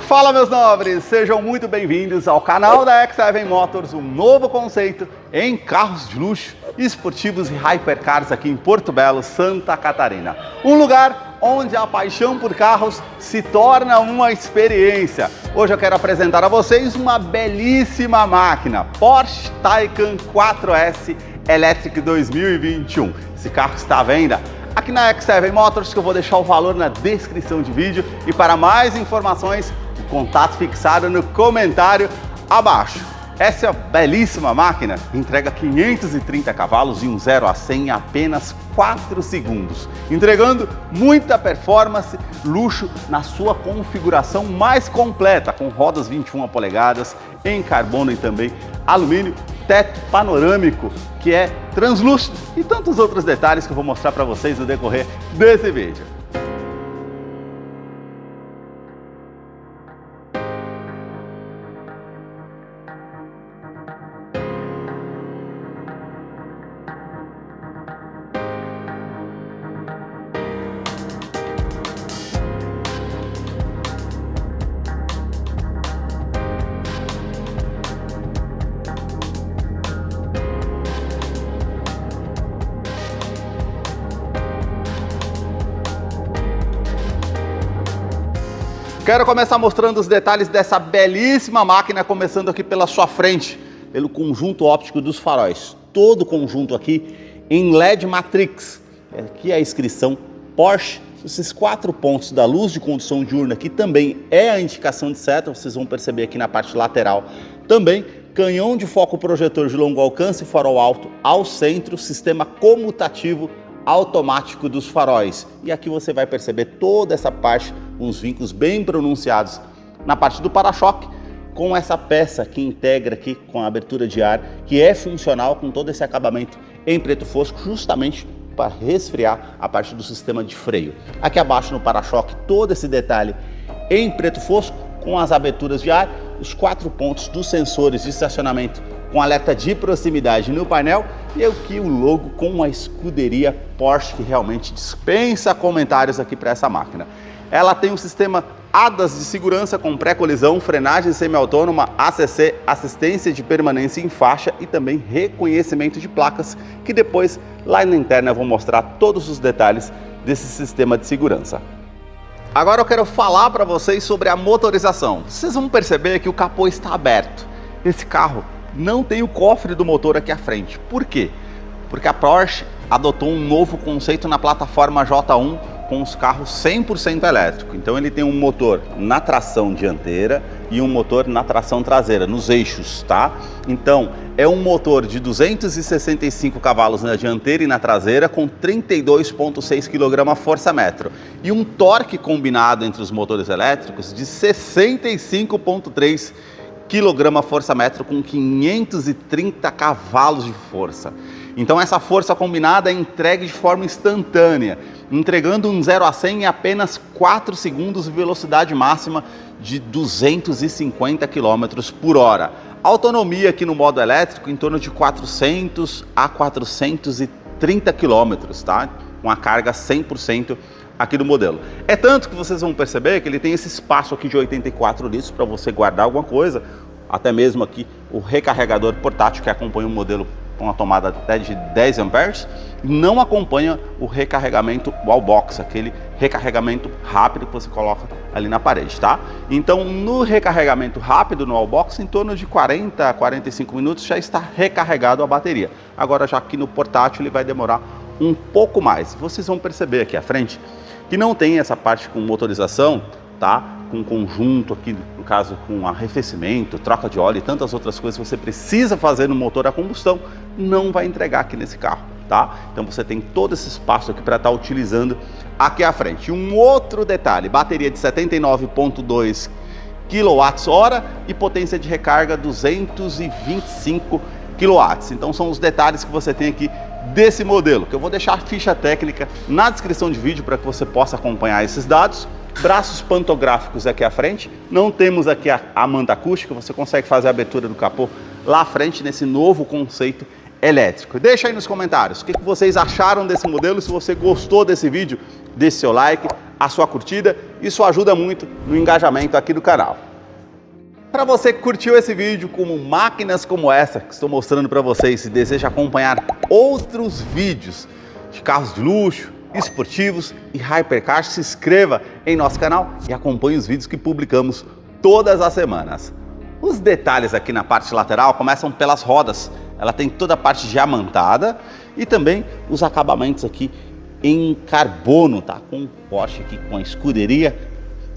Fala, meus nobres, sejam muito bem-vindos ao canal da X7 Motors, um novo conceito em carros de luxo, esportivos e hypercars aqui em Porto Belo, Santa Catarina. Um lugar onde a paixão por carros se torna uma experiência. Hoje eu quero apresentar a vocês uma belíssima máquina, Porsche Taycan 4S Electric 2021. Esse carro está à venda aqui na X7 Motors, que eu vou deixar o valor na descrição de vídeo, e para mais informações, o contato fixado no comentário abaixo. Essa belíssima máquina entrega 530 cavalos e um 0 a 100 em apenas 4 segundos, entregando muita performance, luxo na sua configuração mais completa, com rodas 21 polegadas em carbono e também alumínio, teto panorâmico que é translúcido e tantos outros detalhes que eu vou mostrar para vocês no decorrer desse vídeo. Quero começar mostrando os detalhes dessa belíssima máquina, começando aqui pela sua frente, pelo conjunto óptico dos faróis. Todo o conjunto aqui em LED Matrix. Aqui é a inscrição Porsche. Esses 4 pontos da luz de condução diurna aqui também é a indicação de seta, vocês vão perceber aqui na parte lateral. Também canhão de foco projetor de longo alcance, farol alto ao centro, sistema comutativo automático dos faróis. E aqui você vai perceber toda essa parte, uns vincos bem pronunciados na parte do para-choque, com essa peça que integra aqui com a abertura de ar, que é funcional com todo esse acabamento em preto fosco, justamente para resfriar a parte do sistema de freio. Aqui abaixo no para-choque, todo esse detalhe em preto fosco, com as aberturas de ar, os 4 pontos dos sensores de estacionamento com alerta de proximidade no painel, e aqui o logo com a escuderia Porsche, que realmente dispensa comentários aqui para essa máquina. Ela tem um sistema ADAS de segurança com pré-colisão, frenagem semi-autônoma, ACC, assistência de permanência em faixa e também reconhecimento de placas, que depois lá na interna eu vou mostrar todos os detalhes desse sistema de segurança. Agora eu quero falar para vocês sobre a motorização. Vocês vão perceber que o capô está aberto. Esse carro não tem o cofre do motor aqui à frente. Por quê? Porque a Porsche adotou um novo conceito na plataforma J1 com os carros 100% elétrico. Então ele tem um motor na tração dianteira e um motor na tração traseira, nos eixos, tá? Então é um motor de 265 cavalos na dianteira e na traseira com 32,6 kgfm e um torque combinado entre os motores elétricos de 65,3 kgfm com 530 cavalos de força. Então essa força combinada é entregue de forma instantânea, entregando um 0 a 100 em apenas 4 segundos e velocidade máxima de 250 km por hora. Autonomia aqui no modo elétrico em torno de 400 a 430 km, tá? Com a carga 100% aqui do modelo. É tanto que vocês vão perceber que ele tem esse espaço aqui de 84 litros para você guardar alguma coisa, até mesmo aqui o recarregador portátil que acompanha o modelo com uma tomada até de 10 amperes, não acompanha o recarregamento wallbox, aquele recarregamento rápido que você coloca ali na parede, tá? Então no recarregamento rápido no wallbox, em torno de 40 a 45 minutos já está recarregado a bateria. Agora já aqui no portátil ele vai demorar um pouco mais. Vocês vão perceber aqui à frente que não tem essa parte com motorização, tá? Com conjunto aqui, no caso com arrefecimento, troca de óleo e tantas outras coisas que você precisa fazer no motor a combustão, não vai entregar aqui nesse carro, tá? Então você tem todo esse espaço aqui para estar utilizando aqui à frente. Um outro detalhe, bateria de 79,2 kWh e potência de recarga 225 kW. Então são os detalhes que você tem aqui desse modelo, que eu vou deixar a ficha técnica na descrição de vídeo para que você possa acompanhar esses dados. Braços pantográficos aqui à frente, não temos aqui a manta acústica, você consegue fazer a abertura do capô lá à frente nesse novo conceito elétrico. Deixa aí nos comentários o que vocês acharam desse modelo. Se você gostou desse vídeo, deixe seu like, a sua curtida, isso ajuda muito no engajamento aqui do canal. Para você que curtiu esse vídeo com máquinas como essa que estou mostrando para vocês e deseja acompanhar outros vídeos de carros de luxo, esportivos e hypercars, se inscreva em nosso canal e acompanhe os vídeos que publicamos todas as semanas. Os detalhes aqui na parte lateral começam pelas rodas. Ela tem toda a parte diamantada e também os acabamentos aqui em carbono, tá? Com o Porsche aqui com a escuderia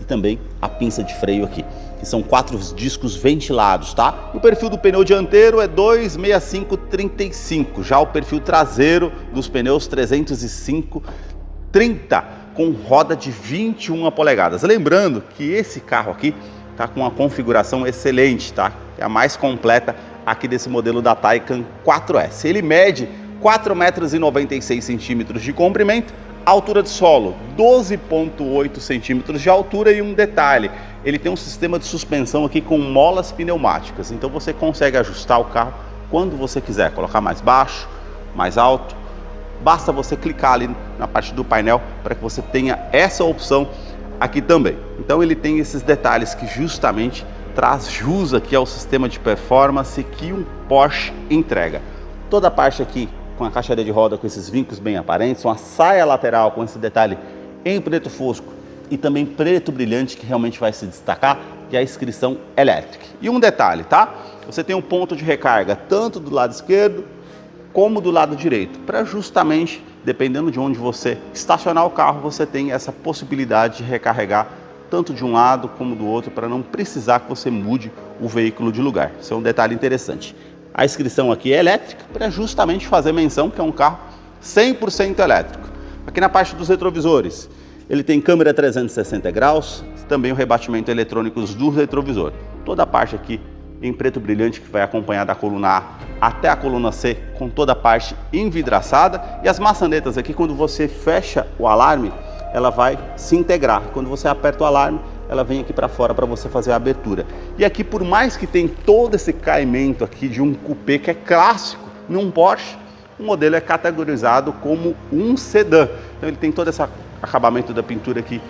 e também a pinça de freio aqui, que são 4 discos ventilados, tá? O perfil do pneu dianteiro é 265/35, já o perfil traseiro dos pneus 305/30, com roda de 21 polegadas. Lembrando que esse carro aqui tá com uma configuração excelente, tá? É a mais completa aqui desse modelo da Taycan 4S. Ele mede 4,96 m de comprimento, altura de solo 12,8 cm de altura e um detalhe, ele tem um sistema de suspensão aqui com molas pneumáticas, então você consegue ajustar o carro quando você quiser, colocar mais baixo, mais alto, basta você clicar ali na parte do painel para que você tenha essa opção aqui também. Então ele tem esses detalhes que justamente traz jus aqui ao sistema de performance que um Porsche entrega. Toda a parte aqui com a caixaria de roda com esses vincos bem aparentes, uma saia lateral com esse detalhe em preto fosco e também preto brilhante que realmente vai se destacar, e a inscrição elétrica. E um detalhe, tá? Você tem um ponto de recarga tanto do lado esquerdo como do lado direito, para justamente, dependendo de onde você estacionar o carro, você tem essa possibilidade de recarregar tanto de um lado como do outro, para não precisar que você mude o veículo de lugar. Isso é um detalhe interessante. A inscrição aqui é elétrica, para justamente fazer menção que é um carro 100% elétrico. Aqui na parte dos retrovisores, ele tem câmera 360 graus, também o rebatimento eletrônico do retrovisor. Toda a parte aqui em preto brilhante que vai acompanhar da coluna A até a coluna C, com toda a parte envidraçada. E as maçanetas aqui, quando você fecha o alarme, ela vai se integrar. Quando você aperta o alarme, ela vem aqui para fora para você fazer a abertura. E aqui, por mais que tem todo esse caimento aqui de um coupé que é clássico num Porsche, o modelo é categorizado como um sedã. Então ele tem todo esse acabamento da pintura aqui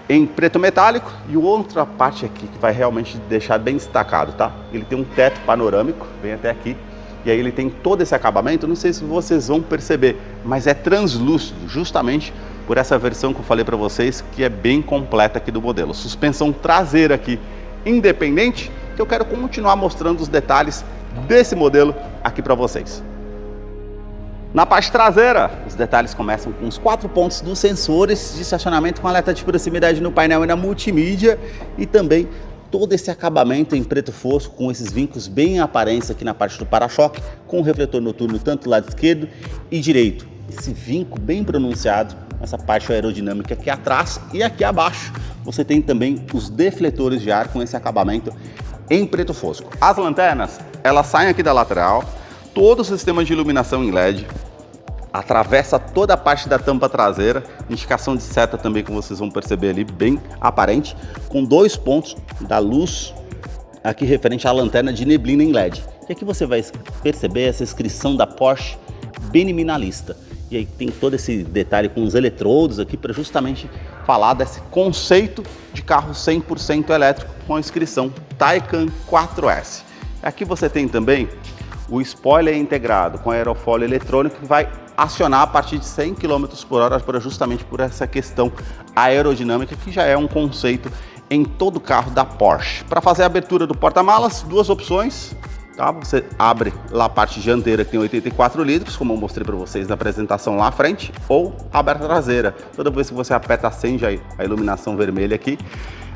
em preto metálico e outra parte aqui que vai realmente deixar bem destacado, tá? Ele tem um teto panorâmico, vem até aqui, e aí ele tem todo esse acabamento, não sei se vocês vão perceber, mas é translúcido, justamente por essa versão que eu falei para vocês, que é bem completa aqui do modelo. Suspensão traseira aqui independente, que eu quero continuar mostrando os detalhes desse modelo aqui para vocês. Na parte traseira, os detalhes começam com os 4 pontos dos sensores de estacionamento com alerta de proximidade no painel e na multimídia, e também todo esse acabamento em preto fosco com esses vincos bem aparentes aqui na parte do para-choque, com o refletor noturno tanto do lado esquerdo e direito. Esse vinco bem pronunciado, essa parte aerodinâmica aqui atrás, e aqui abaixo você tem também os defletores de ar com esse acabamento em preto fosco. As lanternas, elas saem aqui da lateral, todo o sistema de iluminação em LED, atravessa toda a parte da tampa traseira, indicação de seta também que vocês vão perceber ali, bem aparente, com 2 pontos da luz aqui referente à lanterna de neblina em LED. E aqui você vai perceber essa inscrição da Porsche bem minimalista. E aí tem todo esse detalhe com os eletrodos aqui para justamente falar desse conceito de carro 100% elétrico com a inscrição Taycan 4S. Aqui você tem também o spoiler integrado com aerofólio eletrônico que vai acionar a partir de 100 km por hora justamente por essa questão aerodinâmica, que já é um conceito em todo carro da Porsche. Para fazer a abertura do porta-malas, 2 opções. Tá? Você abre lá a parte dianteira que tem 84 litros, como eu mostrei para vocês na apresentação lá à frente, ou abre a traseira. Toda vez que você aperta, acende a iluminação vermelha aqui.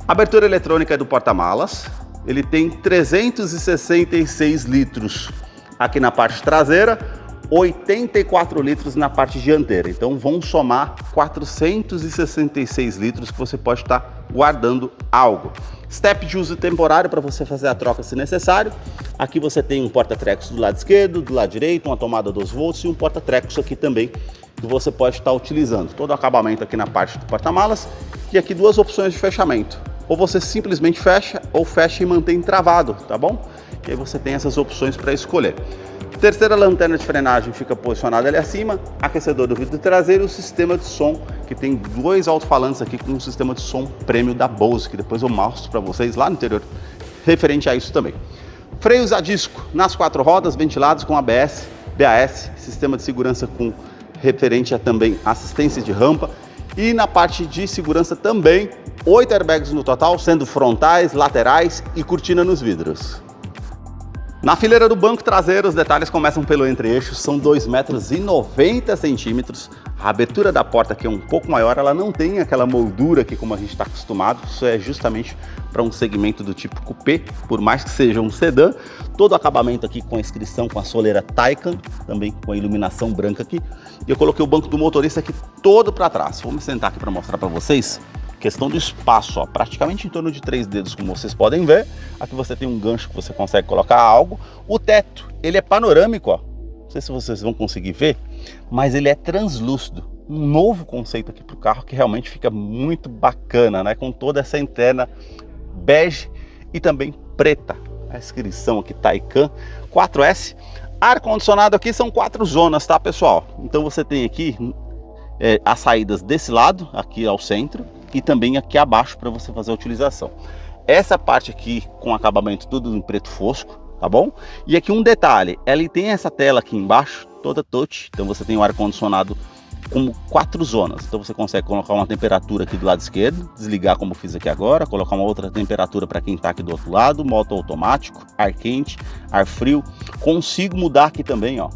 A abertura eletrônica é do porta-malas, ele tem 366 litros aqui na parte traseira, 84 litros na parte dianteira. Então vão somar 466 litros que você pode estar guardando algo. Step de uso temporário para você fazer a troca se necessário. Aqui você tem um porta-trecos do lado esquerdo, do lado direito, uma tomada 2 volts e um porta-trecos aqui também que você pode estar utilizando. Todo o acabamento aqui na parte do porta-malas e aqui 2 opções de fechamento. Ou você simplesmente fecha ou fecha e mantém travado, tá bom? E aí você tem essas opções para escolher. Terceira lanterna de frenagem fica posicionada ali acima, aquecedor do vidro traseiro e o sistema de som, que tem 2 alto-falantes aqui com um sistema de som prêmio da Bose, que depois eu mostro para vocês lá no interior, referente a isso também. Freios a disco nas 4 rodas, ventilados com ABS, BAS, sistema de segurança com referente a também assistência de rampa. E na parte de segurança também, 8 airbags no total, sendo frontais, laterais e cortina nos vidros. Na fileira do banco traseiro, os detalhes começam pelo entre-eixo, são 2,90 metros. A abertura da porta aqui é um pouco maior, ela não tem aquela moldura aqui como a gente está acostumado, isso é justamente para um segmento do tipo coupé, por mais que seja um sedã. Todo o acabamento aqui com a inscrição, com a soleira Taycan, também com a iluminação branca aqui. E eu coloquei o banco do motorista aqui todo para trás. Vou me sentar aqui para mostrar para vocês. Questão do espaço, ó, praticamente em torno de 3 dedos, como vocês podem ver. Aqui você tem um gancho que você consegue colocar algo. O teto, ele é panorâmico, ó. Não sei se vocês vão conseguir ver, mas ele é translúcido. Um novo conceito aqui para o carro que realmente fica muito bacana, né? Com toda essa interna bege e também preta. A inscrição aqui Taycan 4S. Ar-condicionado aqui são 4 zonas, tá, pessoal? Então você tem aqui as saídas desse lado, aqui ao centro, e também aqui abaixo para você fazer a utilização. Essa parte aqui com acabamento tudo em preto fosco, tá bom? E aqui um detalhe, ele tem essa tela aqui embaixo, toda touch, então você tem o ar-condicionado com 4 zonas. Então você consegue colocar uma temperatura aqui do lado esquerdo, desligar como eu fiz aqui agora, colocar uma outra temperatura para quem está aqui do outro lado, modo automático, ar quente, ar frio. Consigo mudar aqui também, ó.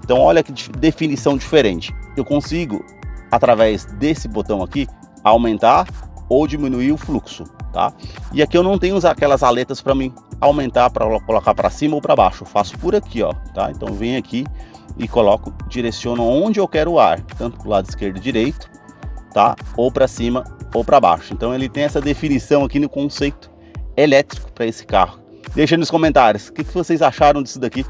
Então olha que definição diferente. Eu consigo, através desse botão aqui, aumentar ou diminuir o fluxo, tá? E aqui eu não tenho aquelas aletas para mim aumentar, para colocar para cima ou para baixo. Eu faço por aqui, ó, tá? Então venho aqui e coloco, direciono onde eu quero o ar, tanto para o lado esquerdo e direito, tá? Ou para cima ou para baixo. Então ele tem essa definição aqui no conceito elétrico para esse carro. Deixa nos comentários o que vocês acharam disso daqui,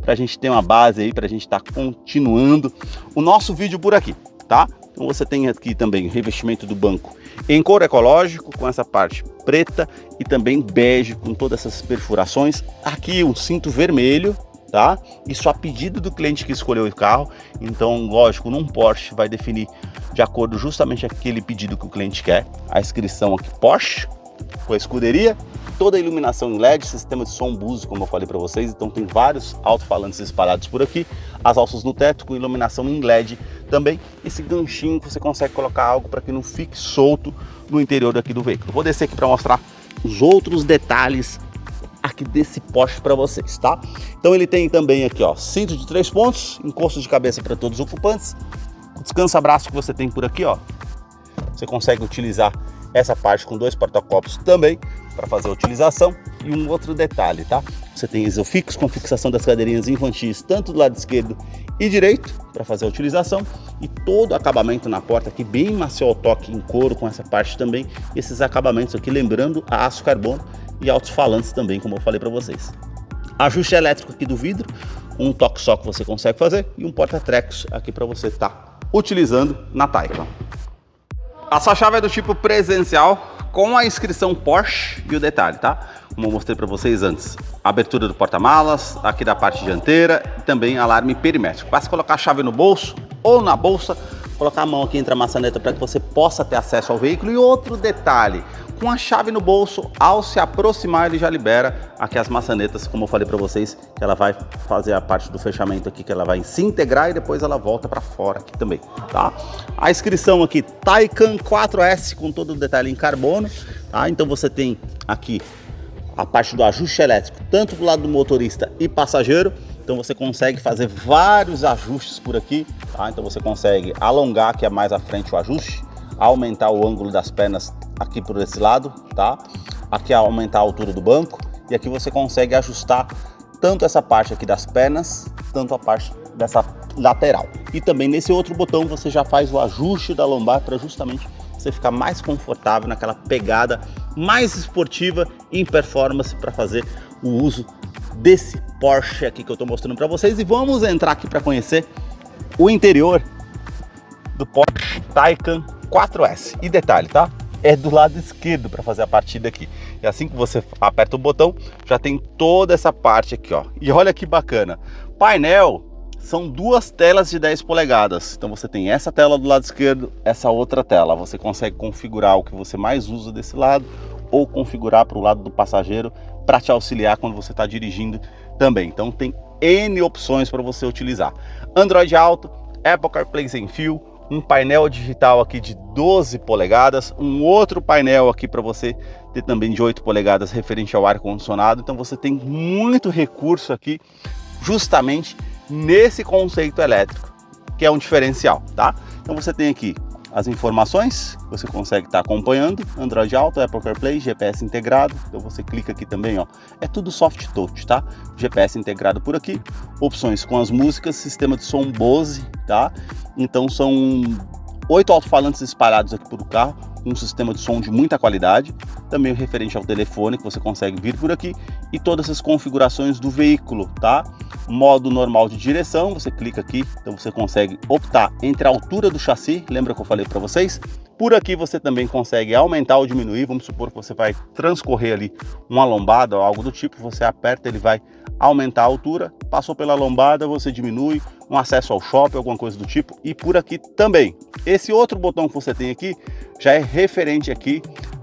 para a gente ter uma base aí, para a gente estar continuando o nosso vídeo por aqui, tá? Então você tem aqui também o revestimento do banco em couro ecológico, com essa parte preta e também bege, com todas essas perfurações. Aqui um cinto vermelho, tá? Isso a pedido do cliente que escolheu o carro. Então, lógico, num Porsche vai definir de acordo justamente aquele pedido que o cliente quer. A inscrição aqui Porsche, com a escuderia, toda a iluminação em LED, sistema de som Bose, como eu falei para vocês. Então tem vários alto-falantes espalhados por aqui, as alças no teto com iluminação em LED também. Esse ganchinho que você consegue colocar algo para que não fique solto no interior aqui do veículo. Vou descer aqui para mostrar os outros detalhes aqui desse Porsche para vocês, tá? Então ele tem também aqui, ó, cinto de 3 pontos, encosto de cabeça para todos os ocupantes, o descansa-braço que você tem por aqui, ó. Você consegue utilizar essa parte com 2 porta-copos também para fazer a utilização. E um outro detalhe, tá? Você tem isofix com fixação das cadeirinhas infantis, tanto do lado esquerdo e direito, para fazer a utilização. E todo o acabamento na porta aqui, bem macio ao toque em couro, com essa parte também. Esses acabamentos aqui, lembrando a aço carbono e alto-falantes também, como eu falei para vocês. Ajuste elétrico aqui do vidro, um toque só que você consegue fazer, e um porta-trecos aqui para você estar utilizando na Taycan. A sua chave é do tipo presencial, com a inscrição Porsche e o detalhe, tá? Como eu mostrei para vocês antes, abertura do porta-malas, aqui da parte dianteira e também alarme perimétrico. Basta colocar a chave no bolso ou na bolsa, colocar a mão aqui entre a maçaneta para que você possa ter acesso ao veículo. E outro detalhe, com a chave no bolso, ao se aproximar ele já libera aqui as maçanetas, como eu falei para vocês, que ela vai fazer a parte do fechamento aqui, que ela vai se integrar e depois ela volta para fora aqui também, tá? A inscrição aqui Taycan 4S com todo o detalhe em carbono, tá? Então você tem aqui a parte do ajuste elétrico, tanto do lado do motorista e passageiro. Então você consegue fazer vários ajustes por aqui, tá? Então você consegue alongar aqui mais à frente o ajuste, aumentar o ângulo das pernas aqui por esse lado, tá? Aqui aumentar a altura do banco, e aqui você consegue ajustar tanto essa parte aqui das pernas, tanto a parte dessa lateral. E também nesse outro botão você já faz o ajuste da lombar para justamente você ficar mais confortável naquela pegada mais esportiva em performance para fazer o uso desse Porsche aqui que eu estou mostrando para vocês. E vamos entrar aqui para conhecer o interior do Porsche Taycan 4S. E detalhe, tá? É do lado esquerdo para fazer a partida aqui. que assim que você aperta o botão, já tem toda essa parte aqui, ó. E olha que bacana, painel são duas telas de 10 polegadas. Então você tem essa tela do lado esquerdo, essa outra tela. Você consegue configurar o que você mais usa desse lado ou configurar para o lado do passageiro para te auxiliar quando você está dirigindo também. Então tem N opções para você utilizar. Android Auto, Apple CarPlay sem fio, um painel digital aqui de 12 polegadas, um outro painel aqui para você ter também de 8 polegadas referente ao ar-condicionado. Então você tem muito recurso aqui justamente nesse conceito elétrico, que é um diferencial, tá? Então você tem aqui as informações, você consegue estar acompanhando, Android Auto, Apple CarPlay, GPS integrado, então você clica aqui também, ó, é tudo soft touch, tá? GPS integrado por aqui, opções com as músicas, sistema de som Bose, tá? Então são 8 alto-falantes espalhados aqui por o carro, um sistema de som de muita qualidade, também o referente ao telefone que você consegue vir por aqui e todas as configurações do veículo, tá? Modo normal de direção, você clica aqui, então você consegue optar entre a altura do chassi, lembra que eu falei para vocês? Por aqui você também consegue aumentar ou diminuir, vamos supor que você vai transcorrer ali uma lombada ou algo do tipo, você aperta, ele vai aumentar a altura, passou pela lombada, você diminui, um acesso ao shopping, alguma coisa do tipo, e por aqui também. Esse outro botão que você tem aqui, já é referente aqui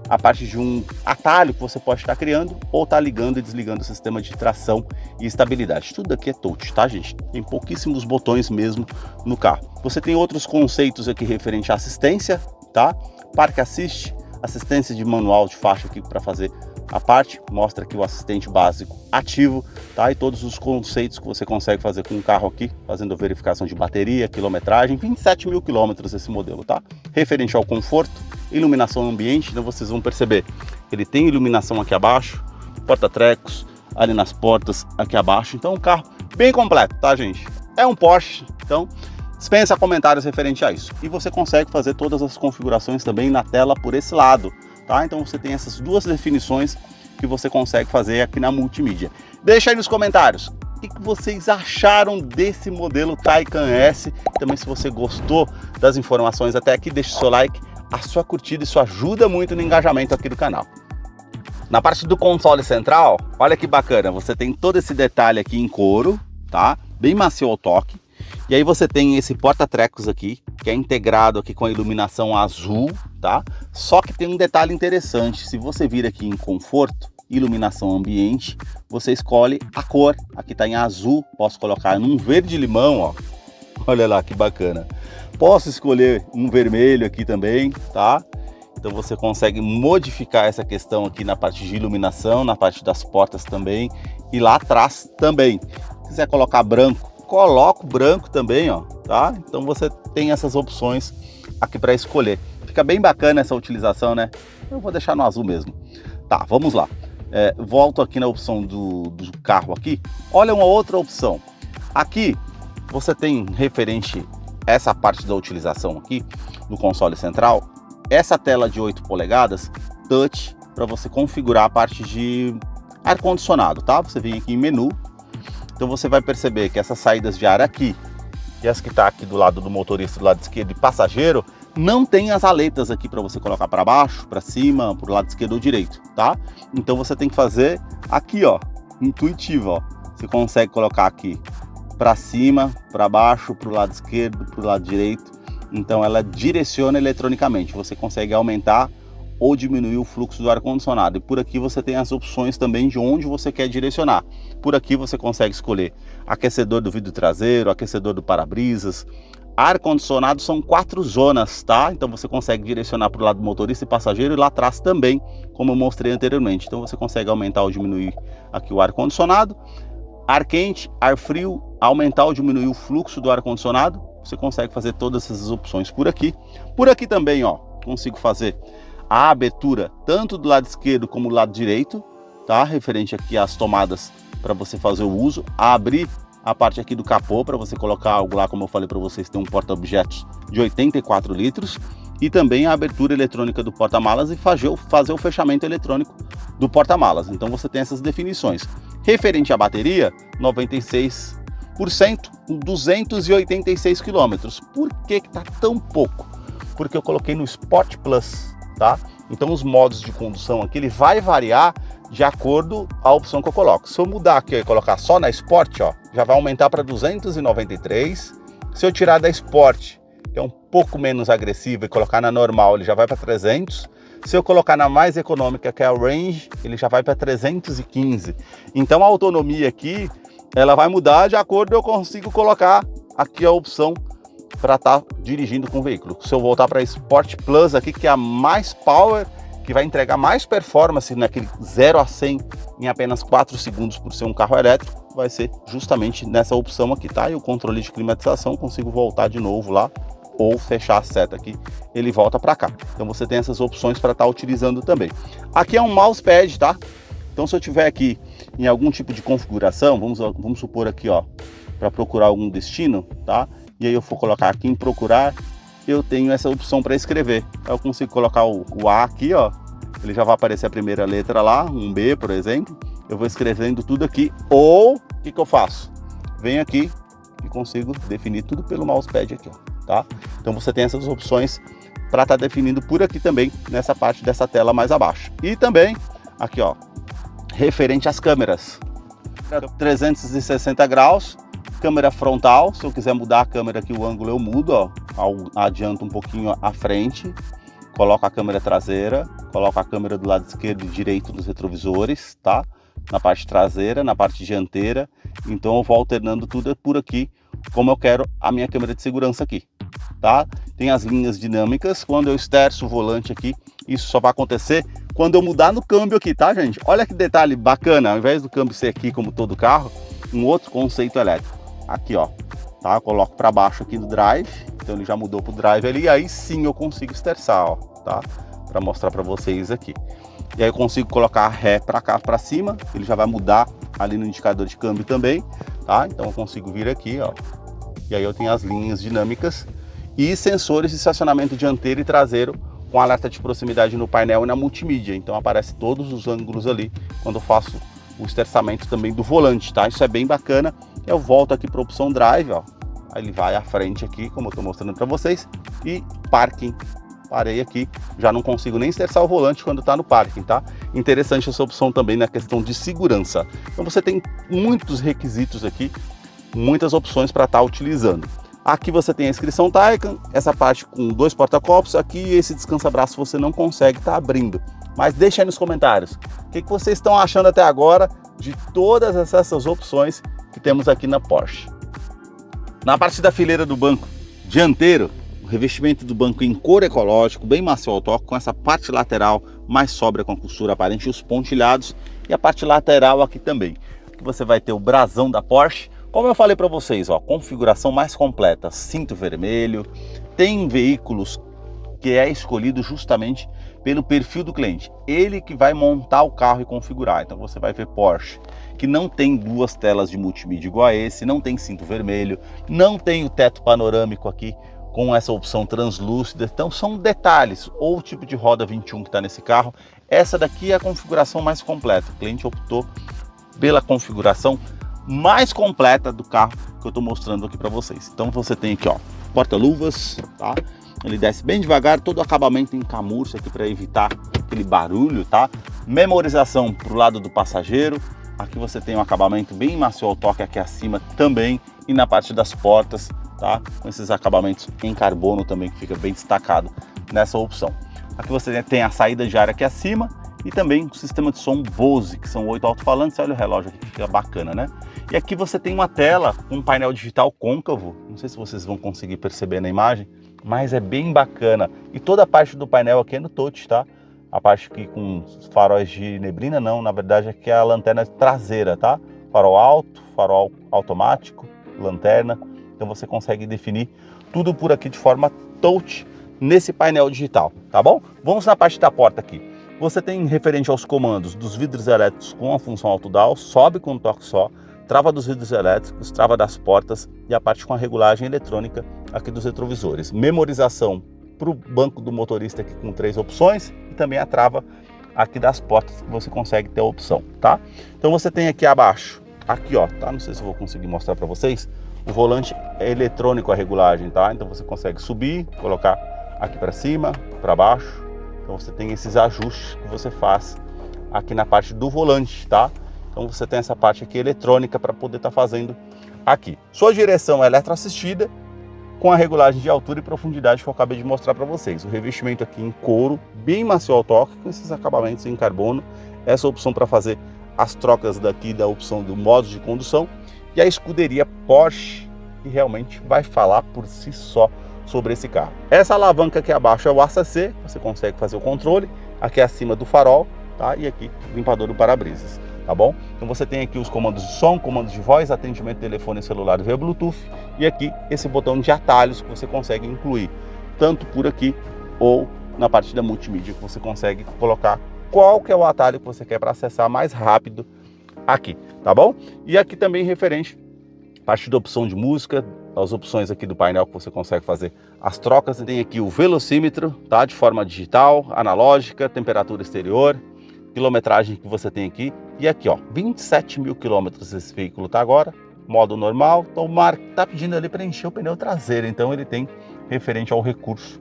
a parte de um atalho que você pode estar criando ou estar ligando e desligando o sistema de tração e estabilidade. Tudo aqui é touch, tá, gente? Tem pouquíssimos botões mesmo no carro. Você tem outros conceitos aqui referente à assistência, tá? Park Assist, assistência de manual de faixa aqui para fazer a parte, mostra aqui o assistente básico ativo, tá? E todos os conceitos que você consegue fazer com o carro aqui, fazendo verificação de bateria, quilometragem, 27 mil quilômetros esse modelo, tá? Referente ao conforto, iluminação ambiente, então vocês vão perceber, ele tem iluminação aqui abaixo, porta-trecos, ali nas portas aqui abaixo, então um carro bem completo, tá, gente? É um Porsche, então dispensa comentários referente a isso. E você consegue fazer todas as configurações também na tela por esse lado, tá? Então você tem essas duas definições que você consegue fazer aqui na multimídia. Deixa aí nos comentários o que vocês acharam desse modelo Taycan S. Também, se você gostou das informações até aqui, deixa o seu like, a sua curtida, isso ajuda muito no engajamento aqui do canal. Na parte do console central, olha que bacana, você tem todo esse detalhe aqui em couro, tá? Bem macio ao toque. E aí você tem esse porta-trecos aqui, que é integrado aqui com a iluminação azul, tá? Só que tem um detalhe interessante, se você vir aqui em conforto, iluminação ambiente, você escolhe a cor, aqui tá em azul, posso colocar num verde limão, ó, olha lá que bacana. Posso escolher um vermelho aqui também, tá? Então você consegue modificar essa questão aqui na parte de iluminação, na parte das portas também, e lá atrás também. Se quiser colocar branco, coloca o branco também, ó, tá? Então você tem essas opções aqui para escolher. Fica bem bacana essa utilização, né? Eu vou deixar no azul mesmo. Tá, vamos lá. Volto aqui na opção do carro aqui. Olha uma outra opção. Aqui você tem referente essa parte da utilização aqui no console central. Essa tela de 8 polegadas, touch, para você configurar a parte de ar-condicionado, tá? Você vem aqui em menu. Então você vai perceber que essas saídas de ar aqui e as que está aqui do lado do motorista, do lado esquerdo e passageiro, não tem as aletas aqui para você colocar para baixo, para cima, para o lado esquerdo ou direito, tá? Então você tem que fazer aqui, ó, intuitivo, ó. Você consegue colocar aqui para cima, para baixo, para o lado esquerdo, para o lado direito. Então ela direciona eletronicamente. Você consegue aumentar ou diminuir o fluxo do ar-condicionado. E por aqui você tem as opções também de onde você quer direcionar. Por aqui você consegue escolher aquecedor do vidro traseiro, aquecedor do para-brisas. Ar-condicionado são 4 zonas, tá? Então você consegue direcionar para o lado do motorista e passageiro e lá atrás também, como eu mostrei anteriormente. Então você consegue aumentar ou diminuir aqui o ar-condicionado. Ar quente, ar frio, aumentar ou diminuir o fluxo do ar-condicionado. Você consegue fazer todas essas opções por aqui. Por aqui também, ó, consigo fazer a abertura tanto do lado esquerdo como do lado direito, tá? Referente aqui às tomadas para você fazer o uso. Abrir a parte aqui do capô para você colocar algo lá, como eu falei para vocês, tem um porta-objetos de 84 litros. E também a abertura eletrônica do porta-malas e fazer o fechamento eletrônico do porta-malas. Então você tem essas definições. Referente à bateria, 96%, 286 km. Por que tá tão pouco? Porque eu coloquei no Sport Plus, tá? Então os modos de condução aqui, ele vai variar de acordo com a opção que eu coloco. Se eu mudar aqui e colocar só na Sport, ó, já vai aumentar para 293. Se eu tirar da Sport, que é um pouco menos agressiva, e colocar na normal, ele já vai para 300. Se eu colocar na mais econômica, que é a Range, ele já vai para 315. Então a autonomia aqui, ela vai mudar de acordo, eu consigo colocar aqui a opção para estar dirigindo com o veículo. Se eu voltar para a Sport Plus aqui, que é a mais power, que vai entregar mais performance naquele 0 a 100 em apenas 4 segundos por ser um carro elétrico, vai ser justamente nessa opção aqui, tá? E o controle de climatização, consigo voltar de novo lá, ou fechar a seta aqui, ele volta para cá. Então você tem essas opções para estar utilizando também. Aqui é um mousepad, tá? Então se eu tiver aqui em algum tipo de configuração, vamos supor aqui, ó, para procurar algum destino, tá? E aí eu for colocar aqui em procurar, eu tenho essa opção para escrever. Eu consigo colocar o A aqui, ó, ele já vai aparecer a primeira letra lá, um B, por exemplo. Eu vou escrevendo tudo aqui, ou o que eu faço? Venho aqui e consigo definir tudo pelo mousepad aqui, ó, tá? Então você tem essas opções para estar definindo por aqui também, nessa parte dessa tela mais abaixo. E também, aqui, ó, referente às câmeras. 360 graus, câmera frontal. Se eu quiser mudar a câmera aqui, o ângulo eu mudo, ó, adianto um pouquinho à frente, coloco a câmera traseira, coloco a câmera do lado esquerdo e direito dos retrovisores, tá? Na parte traseira, na parte dianteira. Então eu vou alternando tudo por aqui, como eu quero a minha câmera de segurança aqui, tá? Tem as linhas dinâmicas. Quando eu esterço o volante aqui, isso só vai acontecer quando eu mudar no câmbio aqui, tá, gente? Olha que detalhe bacana, ao invés do câmbio ser aqui como todo carro, um outro conceito elétrico. Aqui, ó, tá? Eu coloco para baixo aqui no drive, então ele já mudou pro drive ali, e aí sim eu consigo esterçar, ó, tá? Para mostrar para vocês aqui. E aí eu consigo colocar ré para cá, para cima, ele já vai mudar ali no indicador de câmbio também, tá? Então eu consigo vir aqui, ó, e aí eu tenho as linhas dinâmicas e sensores de estacionamento dianteiro e traseiro com alerta de proximidade no painel e na multimídia. Então aparece todos os ângulos ali quando eu faço o esterçamento também do volante, tá? Isso é bem bacana. Eu volto aqui para a opção drive, ó, aí ele vai à frente aqui, como eu estou mostrando para vocês, e parking. Parei aqui, já não consigo nem esterçar o volante quando está no parking, tá? Interessante essa opção também na questão de segurança. Então você tem muitos requisitos aqui, muitas opções para estar utilizando. Aqui você tem a inscrição Taycan, essa parte com 2 porta-copos, aqui esse descansa-braço você não consegue estar abrindo. Mas deixa aí nos comentários, o que vocês estão achando até agora de todas essas opções que temos aqui na Porsche. Na parte da fileira do banco dianteiro, o revestimento do banco em couro ecológico, bem macio ao toque, com essa parte lateral mais sóbria com a costura aparente e os pontilhados, e a parte lateral aqui também. Aqui você vai ter o brasão da Porsche, como eu falei para vocês, ó, configuração mais completa, cinto vermelho. Tem veículos que é escolhido justamente pelo perfil do cliente, ele que vai montar o carro e configurar. Então você vai ver Porsche que não tem 2 telas de multimídia igual a esse, não tem cinto vermelho, não tem o teto panorâmico aqui com essa opção translúcida. Então são detalhes, ou o tipo de roda 21 que está nesse carro. Essa daqui é a configuração mais completa, o cliente optou pela configuração mais completa do carro que eu estou mostrando aqui para vocês. Então você tem aqui, ó, porta-luvas, tá? Ele desce bem devagar, todo o acabamento em camurça aqui para evitar aquele barulho, tá? Memorização para o lado do passageiro. Aqui você tem um acabamento bem macio ao toque aqui acima também, e na parte das portas, tá? Com esses acabamentos em carbono também, que fica bem destacado nessa opção. Aqui você tem a saída de ar aqui acima e também o sistema de som Bose, que são 8 alto-falantes. Olha o relógio aqui, fica bacana, né? E aqui você tem uma tela com um painel digital côncavo, não sei se vocês vão conseguir perceber na imagem, mas é bem bacana. E toda a parte do painel aqui é no touch, tá? A parte aqui com faróis de neblina, não, na verdade aqui é a lanterna traseira, tá? Farol alto, farol automático, lanterna. Então você consegue definir tudo por aqui de forma touch nesse painel digital, tá bom? Vamos na parte da porta aqui. Você tem referente aos comandos dos vidros elétricos com a função auto-dial, sobe com um toque só, trava dos vidros elétricos, trava das portas e a parte com a regulagem eletrônica aqui dos retrovisores. Memorização para o banco do motorista aqui com 3 opções e também a trava aqui das portas que você consegue ter a opção, tá? Então você tem aqui abaixo, aqui ó, tá? Não sei se eu vou conseguir mostrar para vocês. O volante é eletrônico a regulagem, tá? Então você consegue subir, colocar aqui para cima, para baixo, Então você tem esses ajustes que você faz aqui na parte do volante, tá? Então você tem essa parte aqui eletrônica para poder estar fazendo aqui. Sua direção é eletroassistida com a regulagem de altura e profundidade que eu acabei de mostrar para vocês. O revestimento aqui em couro, bem macio ao toque, com esses acabamentos em carbono. Essa opção para fazer as trocas daqui da opção do modo de condução. E a escuderia Porsche, que realmente vai falar por si só sobre esse carro. Essa alavanca aqui abaixo é o ACC, você consegue fazer o controle, aqui acima do farol, tá? E aqui limpador do para-brisas, tá bom? Então você tem aqui os comandos de som, comandos de voz, atendimento de telefone celular via Bluetooth e aqui esse botão de atalhos que você consegue incluir, tanto por aqui ou na parte da multimídia, que você consegue colocar qual que é o atalho que você quer para acessar mais rápido aqui, tá bom? E aqui também referente a parte da opção de música, as opções aqui do painel que você consegue fazer as trocas. Tem aqui o velocímetro, tá? De forma digital, analógica, temperatura exterior, quilometragem que você tem aqui. E aqui, ó, 27 mil quilômetros esse veículo tá agora, modo normal. Então o Mark tá pedindo ali para encher o pneu traseiro, então ele tem referente ao recurso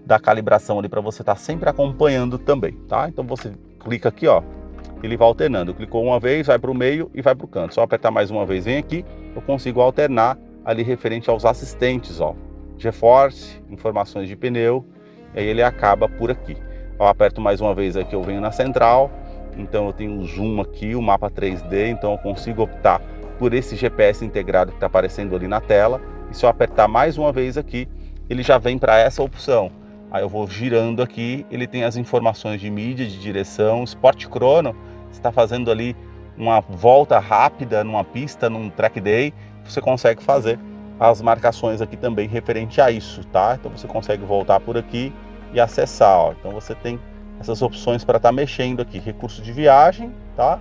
da calibração ali para você estar sempre acompanhando também, tá? Então você clica aqui, ó, ele vai alternando. Clicou uma vez, vai para o meio e vai para o canto. Só apertar mais uma vez, vem aqui, eu consigo alternar ali referente aos assistentes, ó, GeForce, informações de pneu, e aí ele acaba por aqui. Eu aperto mais uma vez aqui, eu venho na central, então eu tenho o zoom aqui, o mapa 3D, então eu consigo optar por esse GPS integrado que está aparecendo ali na tela, e se eu apertar mais uma vez aqui, ele já vem para essa opção. Aí eu vou girando aqui, ele tem as informações de mídia, de direção, Sport Chrono, você está fazendo ali uma volta rápida numa pista, num track day, você consegue fazer as marcações aqui também referente a isso, tá? Então você consegue voltar por aqui e acessar, ó. Então você tem essas opções para estar mexendo aqui, recurso de viagem, tá?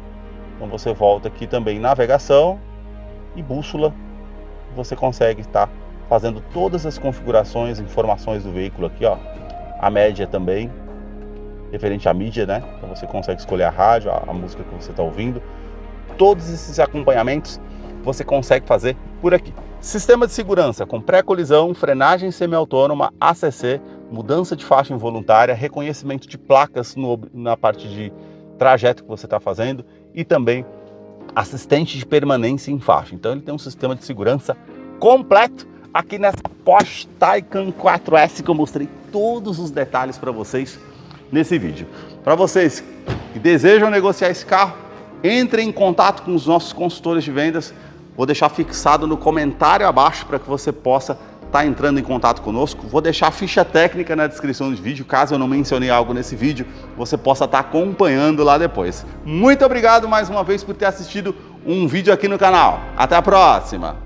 Então você volta aqui também navegação e bússola, você consegue estar fazendo todas as configurações, informações do veículo aqui, ó. A média também, referente à mídia, né? Então você consegue escolher a rádio, a música que você está ouvindo. Todos esses acompanhamentos você consegue fazer por aqui. Sistema de segurança com pré-colisão, frenagem semi-autônoma, ACC, mudança de faixa involuntária, reconhecimento de placas na parte de trajeto que você está fazendo e também assistente de permanência em faixa. Então ele tem um sistema de segurança completo aqui nessa Porsche Taycan 4S que eu mostrei todos os detalhes para vocês nesse vídeo. Para vocês que desejam negociar esse carro, entrem em contato com os nossos consultores de vendas. Vou deixar fixado no comentário abaixo para que você possa estar entrando em contato conosco. Vou deixar a ficha técnica na descrição do vídeo, caso eu não mencionei algo nesse vídeo, você possa estar acompanhando lá depois. Muito obrigado mais uma vez por ter assistido um vídeo aqui no canal. Até a próxima!